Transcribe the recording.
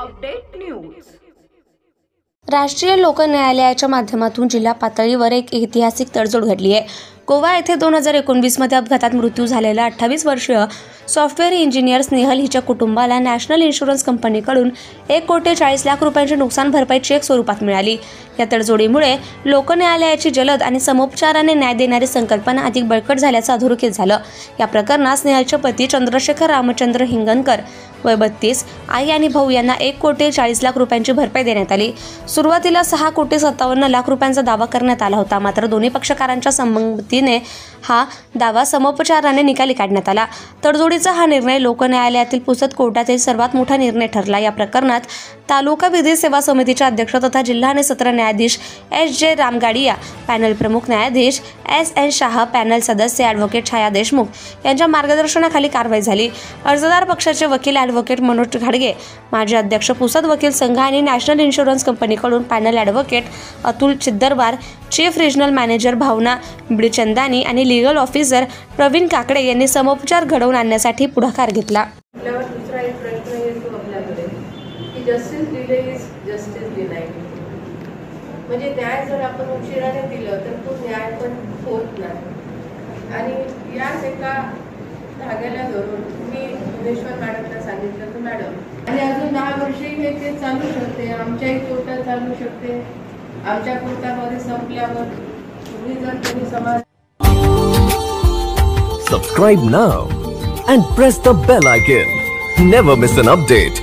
Update news. राष्ट्रीय लोक न्यायालयाच्या माध्यमातून जिल्हा पातळीवर एक ऐतिहासिक तडजोड घडली आहे। गोवा येथे 2019 मध्ये अपघातात मृत्यू झालेला 28 वर्षीय सॉफ्टवेअर इंजिनियर स्नेहल हिच्या कुटुंबाला नॅशनल इन्शुरन्स कंपनीकडून 1,40,00,000 रुपयांची नुकसान भरपाई चेक स्वरूपात मिळाली। या तडजोडीमुळे लोक न्यायालयाची जलद आणि समोपचाराने न्याय देणारी संकल्पना अधिक बळकट झाल्याचं अधोरेखित झालं। या प्रकरणात स्नेहलचे पती चंद्रशेखर रामचंद्र हिंगणकर वय 32, आई आणि भाऊ यांना 1,40,00,000 रुपयांची भरपाई देण्यात आली। सुरुवातीला 6,57,00,000 रुपयांचा दावा करण्यात आला होता, मात्र दोन्ही पक्षकारांच्या संमतीने हा दावा समोपचाराने निकाली काढण्यात आला। तडजोडीचा हा निर्णय लोक न्यायालयातील पुसद कोर्टातील सर्वात मोठा निर्णय ठरला। या प्रकरणात तालुका विधी सेवा समितीचे अध्यक्ष तथा जिल्हा आणि सत्र न्यायाधीश S.J. रामगाडिया, पॅनल प्रमुख न्यायाधीश S.N. शाह, पॅनल सदस्य ॲडव्होकेट छाया देशमुख यांच्या मार्गदर्शनाखाली कारवाई झाली। अर्जदार पक्षाचे वकील ॲडव्होकेट मनोज घाडगे, माजी अध्यक्ष पुसद वकील संघ आणि नॅशनल इन्शुरन्स कंपनीकडून panel advocate Atul Chiddarwar, chief regional manager Bhavna Bidchandani आणि लीगल ऑफिसर प्रवीण काकडे यांनी समोपचार घडवून आणण्यासाठी पुढाकार घेतला। दुसरा एक प्रश्न येतो आपल्याकडे की justice delay is justice denied, म्हणजे न्याय जर आपण उशिराने दिलं तर तो न्याय पण होत नाही। आणि याच एका धाग्याला धरून मी भुवनेश्वर मॅडमला सांगितलं तर मॅडम आणि अजून 10 वर्षे हे केस चालू शकते, आमच्याही कोर्टात चालू शकते, आमच्या कोर्टामध्ये संपल्यावर तुम्ही जर कोणी समाज Subscribe now and press the bell icon. Never miss an update.